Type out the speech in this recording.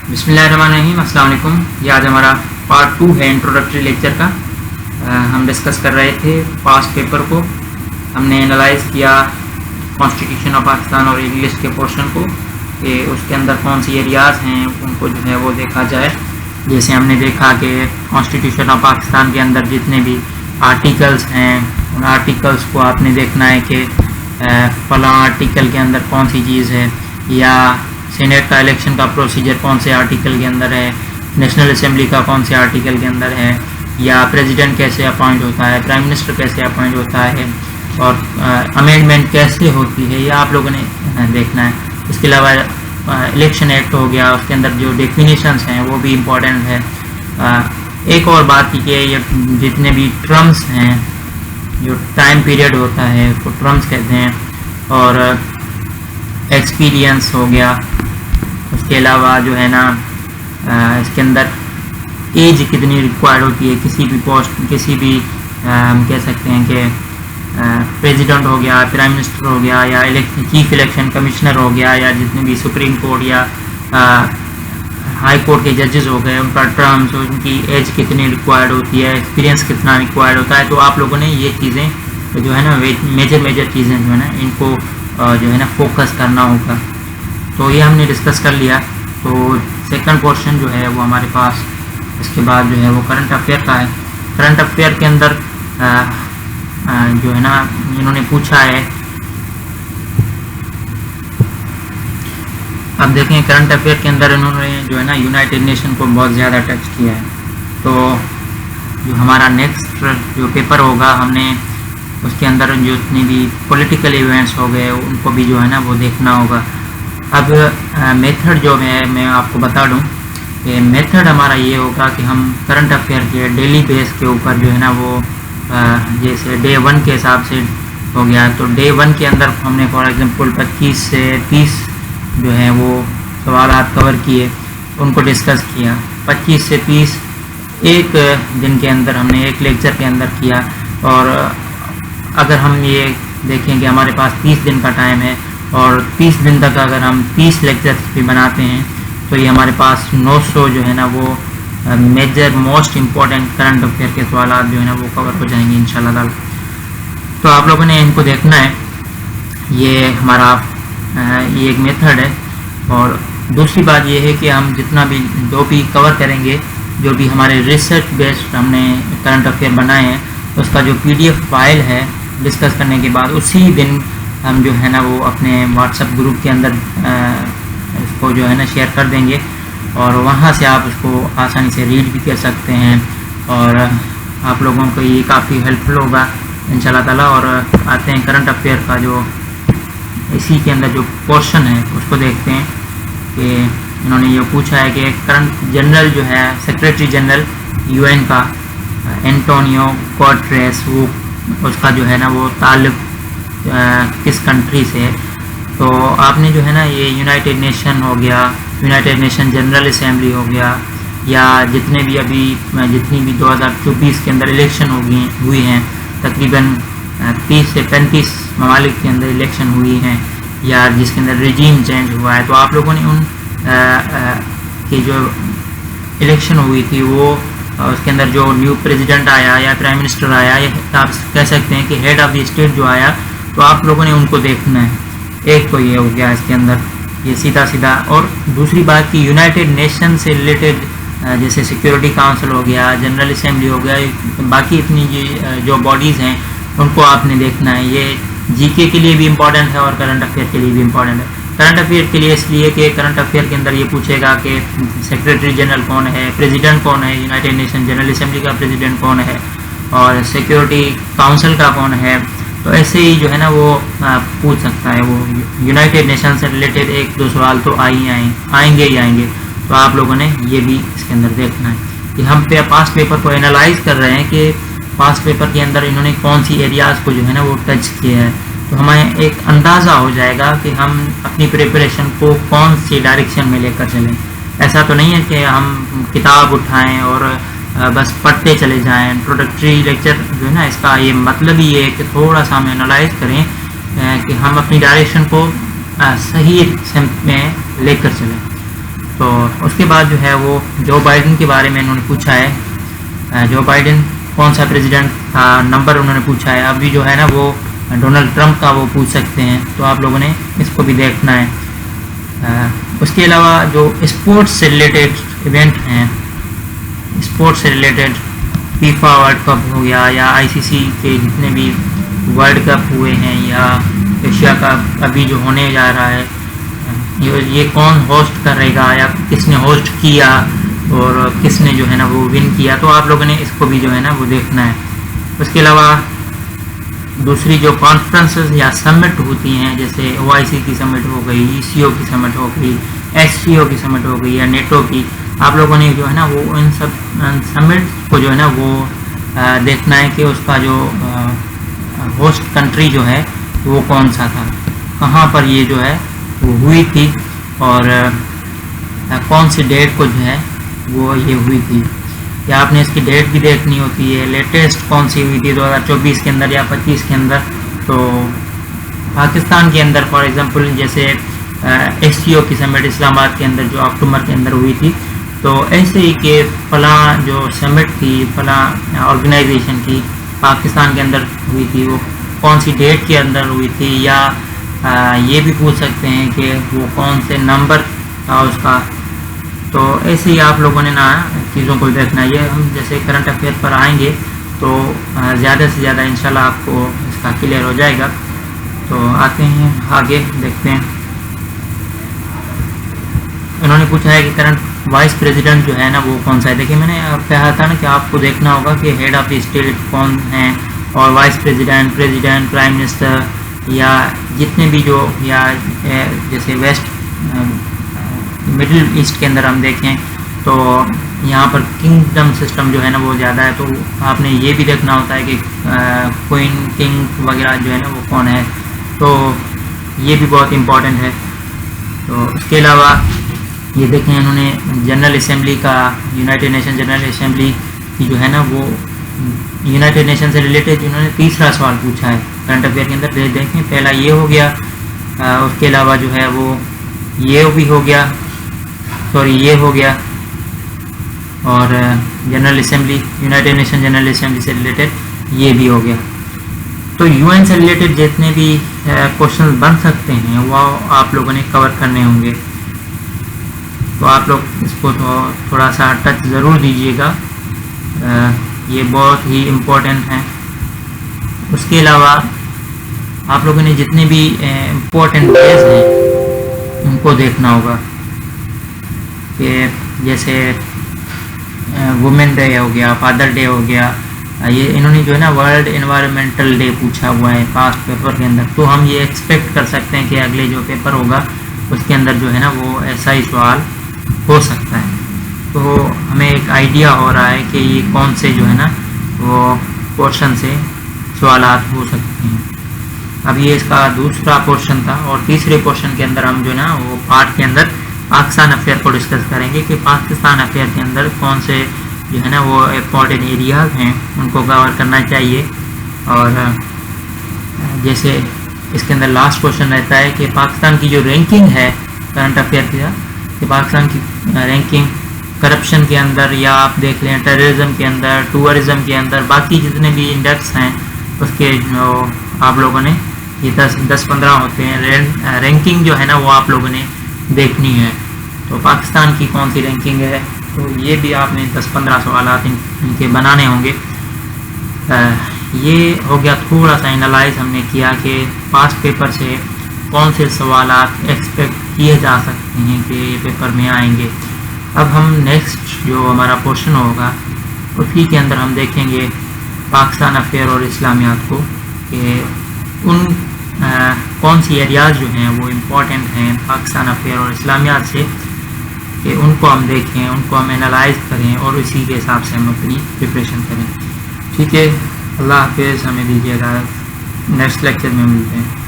بسم اللہ الرحمن الرحیم. السلام علیکم. یہ آج ہمارا پارٹ 2 ہے انٹروڈکٹری لیکچر کا. ہم ڈسکس کر رہے تھے پاسٹ پیپر کو. ہم نے انالائز کیا کانسٹیٹیوشن آف پاکستان اور انگلش کے پورشن کو کہ اس کے اندر کون سی ایریاز ہیں ان کو جو ہے وہ دیکھا جائے. جیسے ہم نے دیکھا کہ کانسٹیٹیوشن آف پاکستان کے اندر جتنے بھی آرٹیکلس ہیں ان آرٹیکلس کو آپ نے دیکھنا ہے کہ فلاں آرٹیکل کے اندر کون سی چیز ہے, یا سینیٹ کا الیکشن کا پروسیجر کون سے آرٹیکل کے اندر ہے, نیشنل اسمبلی کا کون سے آرٹیکل کے اندر ہے, یا پریزیڈنٹ کیسے اپوائنٹ ہوتا ہے, پرائم منسٹر کیسے اپوائنٹ ہوتا ہے, اور امینڈمنٹ کیسے ہوتی ہے, یہ آپ لوگوں نے دیکھنا ہے. اس کے علاوہ الیکشن ایکٹ ہو گیا, اس کے اندر جو ڈیفینیشنس ہیں وہ بھی امپورٹنٹ ہے. ایک اور بات کہ یہ جتنے بھی ٹرمز ہیں, جو ٹائم پیریڈ ہوتا ہے اس کو ٹرمز کہتے ہیں, اور ایکسپیرینس ہو گیا. اس کے علاوہ جو ہے نا اس کے اندر ایج کتنی ریکوائرڈ ہوتی ہے کسی بھی پوسٹ, کسی بھی ہم کہہ سکتے ہیں کہ پریزیڈنٹ ہو گیا, پرائم منسٹر ہو گیا, یا چیف الیکشن کمشنر ہو گیا, یا جتنے بھی سپریم کورٹ یا ہائی کورٹ کے ججز ہو گئے, ان کا ٹرمز, ان کی ایج کتنی ریکوائرڈ ہوتی ہے, ایکسپیرینس کتنا ریکوائرڈ ہوتا ہے. تو آپ لوگوں نے یہ چیزیں جو ہے نا میجر چیزیں جو ہے نا ان کو جو ہے نا فوکس کرنا ہوگا. تو یہ ہم نے ڈسکس کر لیا. تو سیکنڈ پورشن جو ہے وہ ہمارے پاس اس کے بعد جو ہے وہ کرنٹ افیئر کا ہے. کرنٹ افیئر کے اندر جو ہے نا انہوں نے پوچھا ہے, اب دیکھیں کرنٹ افیئر کے اندر انہوں نے جو ہے نا یونائٹڈ نیشن کو بہت زیادہ ٹچ کیا ہے. تو جو ہمارا نیکسٹ جو پیپر ہوگا ہم نے اس کے اندر جو اتنی بھی پولیٹیکل ایونٹس ہو گئے ان کو بھی جو ہے نا وہ دیکھنا ہوگا. اب میتھڈ جو ہے میں آپ کو بتا دوں کہ میتھڈ ہمارا یہ ہوگا کہ ہم کرنٹ افیئر کے ڈیلی بیس کے اوپر جو ہے نا وہ جیسے ڈے 1 کے حساب سے ہو گیا, تو ڈے 1 کے اندر ہم نے فار ایگزامپل 25 سے 30 جو ہیں وہ سوالات کور کیے, ان کو ڈسکس کیا. 25 سے 30 ایک دن کے اندر ہم نے ایک لیکچر کے اندر کیا. اور اگر ہم یہ دیکھیں کہ ہمارے پاس 30 دن کا ٹائم ہے اور 30 دن تک اگر ہم 30 لیکچرز بھی بناتے ہیں تو یہ ہمارے پاس 900 جو ہے نا وہ major most important current affair کے سوالات جو ہے نا وہ کور ہو جائیں گے انشاءاللہ تعالی. تو آپ لوگوں نے ان کو دیکھنا ہے. یہ ہمارا یہ ایک میتھڈ ہے. اور دوسری بات یہ ہے کہ ہم جتنا بھی جو بھی کور کریں گے, جو بھی ہمارے ریسرچ بیسڈ ہم نے کرنٹ افیئر بنائے ہیں, اس کا جو PDF فائل ہے ڈسکس کرنے کے بعد اسی دن ہم جو ہے نا وہ اپنے واٹس ایپ گروپ کے اندر اس کو جو ہے نا شیئر کر دیں گے, اور وہاں سے آپ اس کو آسانی سے ریڈ بھی کر سکتے ہیں, اور آپ لوگوں کو یہ کافی ہیلپ فل ہوگا انشاءاللہ تعالی. اور آتے ہیں کرنٹ افیئر کا جو اسی کے اندر جو پورشن ہے اس کو دیکھتے ہیں کہ انہوں نے یہ پوچھا ہے کہ کرنٹ جنرل جو ہے سیکریٹری جنرل UN کا اینٹونیو گوٹریس, وہ اس کا جو ہے نا وہ تعلق کس کنٹری سے ہے. تو آپ نے جو ہے نا یہ یونائٹڈ نیشن ہو گیا, یونائٹڈ نیشن جنرل اسمبلی ہو گیا, یا جتنے بھی جتنی بھی 2024 کے اندر الیکشن ہوئی ہیں, تقریباً 30 سے 35 ممالک کے اندر الیکشن ہوئی ہیں, یا جس کے اندر رجیم چینج ہوا ہے. تو آپ لوگوں نے ان کی جو الیکشن ہوئی تھی وہ اس کے اندر جو نیو پریزیڈنٹ آیا یا پرائم منسٹر آیا, یا آپ کہہ سکتے ہیں کہ ہیڈ آف دی اسٹیٹ جو آیا, تو آپ لوگوں نے ان کو دیکھنا ہے. ایک تو یہ ہو گیا اس کے اندر یہ سیدھا. اور دوسری بات کہ یونائٹڈ نیشن سے ریلیٹڈ جیسے سیکیورٹی کاؤنسل ہو گیا, جنرل اسمبلی ہو گیا, باقی اتنی جو باڈیز ہیں ان کو آپ نے دیکھنا ہے. یہ GK کے لیے بھی امپورٹنٹ ہے اور کرنٹ افیئر کے لیے بھی امپورٹنٹ ہے. کرنٹ افیئر کے لیے اس لیے کہ کرنٹ افیئر کے اندر یہ پوچھے گا کہ سیکریٹری جنرل کون ہے, پریزیڈنٹ کون ہے, یونائٹڈ نیشن جنرل اسمبلی کا پریزیڈنٹ کون ہے, اور سیکیورٹی کاؤنسل کا کون ہے. تو ایسے ہی جو ہے نا وہ پوچھ سکتا ہے. وہ یونائٹڈ نیشن سے ریلیٹڈ 1-2 سوال تو آئیں گے. تو آپ لوگوں نے یہ بھی اس کے اندر دیکھنا ہے کہ ہم پاسٹ پیپر کو انالائز کر رہے ہیں کہ پاسٹ پیپر کے اندر انہوں نے کون سی ایریاز کو جو ہے نا وہ ٹچ کیا ہے. تو ہمیں ایک اندازہ ہو جائے گا کہ ہم اپنی پریپریشن کو کون سی ڈائریکشن میں لے کر چلیں. ایسا تو نہیں ہے کہ ہم کتاب اٹھائیں اور بس پڑھتے چلے جائیں. انٹروڈکٹری لیکچر جو ہے نا اس کا یہ مطلب ہی ہے کہ تھوڑا سا ہم انالائز کریں کہ ہم اپنی ڈائریکشن کو صحیح سمت میں لے کر چلیں. تو اس کے بعد جو ہے وہ جو بائیڈن کے بارے میں انہوں نے پوچھا ہے، جو بائیڈن کون سا پریزیڈنٹ تھا، نمبر انہوں نے پوچھا ہے. ابھی جو ہے نا وہ ڈونلڈ ٹرمپ کا وہ پوچھ سکتے ہیں، تو آپ لوگوں نے اس کو بھی دیکھنا ہے. اس کے علاوہ جو اسپورٹس سے ریلیٹڈ ایونٹ ہیں، اسپورٹس سے ریلیٹڈ فیفا ورلڈ کپ ہو گیا یا آئی سی سی کے جتنے بھی ورلڈ کپ ہوئے ہیں یا ایشیا کپ ابھی جو ہونے جا رہا ہے، یہ کون ہوسٹ کرے گا یا کس نے ہوسٹ کیا اور کس نے جو ہے نا وہ ون کیا، تو آپ لوگوں نے اس کو بھی جو ہے نا وہ دیکھنا ہے. اس کے علاوہ دوسری جو کانفرنسز یا سمٹ ہوتی ہیں، جیسے او آئی سی کی سمٹ ہو گئی، ای سی او کی سمٹ ہو گئی، ایس سی او کی سمٹ ہو گئی یا نیٹو کی، آپ لوگوں نے جو ہے نا وہ ان سب سمٹ کو جو ہے نا وہ دیکھنا ہے کہ اس کا جو ہوسٹ کنٹری جو ہے وہ کون سا تھا، کہاں پر یہ جو ہے وہ ہوئی تھی اور کون سی ڈیٹ کو جو ہے وہ یہ ہوئی تھی. یا آپ نے اس کی ڈیٹ بھی دیکھنی ہوتی ہے، لیٹسٹ کون سی ہوئی تھی 2024 کے اندر یا 25 کے اندر. تو پاکستان کے اندر فار ایگزامپل جیسے ایس سی او کی سمٹ اسلام آباد کے اندر جو اکتوبر کے اندر ہوئی تھی، تو ایسے ہی کہ فلاں جو سمٹ تھی، فلاں آرگنائزیشن کی پاکستان کے اندر ہوئی تھی، وہ کون سی ڈیٹ کے اندر ہوئی تھی، یا یہ بھی پوچھ سکتے ہیں کہ وہ کون سے نمبر تھا اس کا. تو ایسے ہی آپ لوگوں نے نا چیزوں کو دیکھنا ہے. یہ ہم جیسے کرنٹ افیئر پر آئیں گے تو زیادہ سے زیادہ انشاءاللہ آپ کو اس کا کلیئر ہو جائے گا. تو آتے ہیں آگے دیکھتے ہیں. انہوں نے پوچھا ہے کہ کرنٹ وائس پریزیڈنٹ جو ہے نا وہ کون سا ہے. دیکھیے میں نے کہا تھا نا کہ آپ کو دیکھنا ہوگا کہ ہیڈ آف دی اسٹیٹ کون ہیں اور وائس پریزیڈنٹ، پرائم منسٹر یا جتنے بھی جو یا جیسے ویسٹ مڈل ایسٹ کے اندر ہم دیکھیں تو یہاں پر کنگڈم سسٹم جو ہے نا وہ زیادہ ہے. تو آپ نے یہ بھی دیکھنا ہوتا ہے کہ کوئن کنگ وغیرہ جو ہے نا وہ کون ہے. تو یہ بھی بہت امپورٹنٹ ہے. تو اس کے علاوہ یہ دیکھیں انہوں نے جنرل اسمبلی کا، یونائٹڈ نیشن جنرل اسمبلی کی جو ہے نا وہ یونائٹڈ نیشن سے ریلیٹڈ انہوں نے تیسرا سوال پوچھا ہے کرنٹ افیئر کے اندر. دیکھیں پہلا یہ ہو گیا، اس کے علاوہ جو ہے وہ یہ بھی ہو گیا، یہ ہو گیا، اور general assembly United nation general assembly سے ریلیٹڈ یہ بھی ہو گیا. تو یو این سے ریلیٹڈ جتنے بھی کوشچن بن سکتے ہیں وہ آپ لوگوں نے کور کرنے ہوں گے. تو آپ لوگ اس کو تھوڑا سا ٹچ ضرور دیجیے گا، یہ بہت ہی امپورٹنٹ ہیں. اس کے علاوہ آپ لوگوں نے جتنے بھی امپورٹنٹ ڈیز ہیں ان کو دیکھنا ہوگا، کہ جیسے وومن ڈے ہو گیا، فادر ڈے ہو گیا. یہ انہوں نے جو ہے نا ورلڈ انوائرمنٹل ڈے پوچھا ہوا ہے پاسٹ پیپر کے اندر. تو ہم یہ ایکسپیکٹ کر سکتے ہیں کہ اگلے جو پیپر ہوگا اس کے اندر جو ہے نا وہ ایسا ہی سوال ہو سکتا ہے. تو ہمیں ایک آئیڈیا ہو رہا ہے کہ یہ کون سے جو ہے نا وہ پورشن سے سوالات ہو سکتے ہیں. اب یہ اس کا دوسرا پورشن تھا، اور تیسرے پورشن کے اندر ہم جو ہے نا وہ پارٹ کے اندر پاکستان افیئر کو ڈسکس کریں گے کہ پاکستان افیئر کے اندر کون سے جو ہے نا وہ امپورٹنٹ ایریاز ہیں ان کو کور کرنا چاہیے. اور جیسے اس کے اندر لاسٹ کوشچن رہتا ہے کہ پاکستان کی جو رینکنگ ہے کرنٹ افیئر کی، کہ پاکستان کی رینکنگ کرپشن کے اندر یا آپ دیکھ لیں ٹیررزم کے اندر، ٹورزم کے اندر، باقی جتنے بھی انڈیکس ہیں اس کے جو آپ لوگوں نے یہ 10-15 ہوتے ہیں رینکنگ جو ہے نا وہ آپ لوگوں نے دیکھنی ہے. تو پاکستان کی کون سی رینکنگ ہے، تو یہ بھی آپ نے 10-15 سوالات ان کے بنانے ہوں گے. یہ ہو گیا تھوڑا سا انالائز ہم نے کیا کہ پاسٹ پیپر سے کون سے سوالات ایکسپیکٹ کیے جا سکتے ہیں کہ یہ پیپر میں آئیں گے. اب ہم نیکسٹ جو ہمارا پورشن ہوگا اسی کے اندر ہم دیکھیں گے پاکستان افیئر اور اسلامیات کو، کہ ان کون سی ایریاز جو ہیں وہ امپورٹنٹ ہیں پاکستان افیئر اور اسلامیات سے، کہ ان کو ہم دیکھیں، ان کو ہم انالائز کریں اور اسی کے حساب سے ہم اپنی پریپریشن کریں. ٹھیک ہے، اللہ حافظ. ہمیں دیجیے گا، نیکسٹ لیکچر میں ملتے ہیں.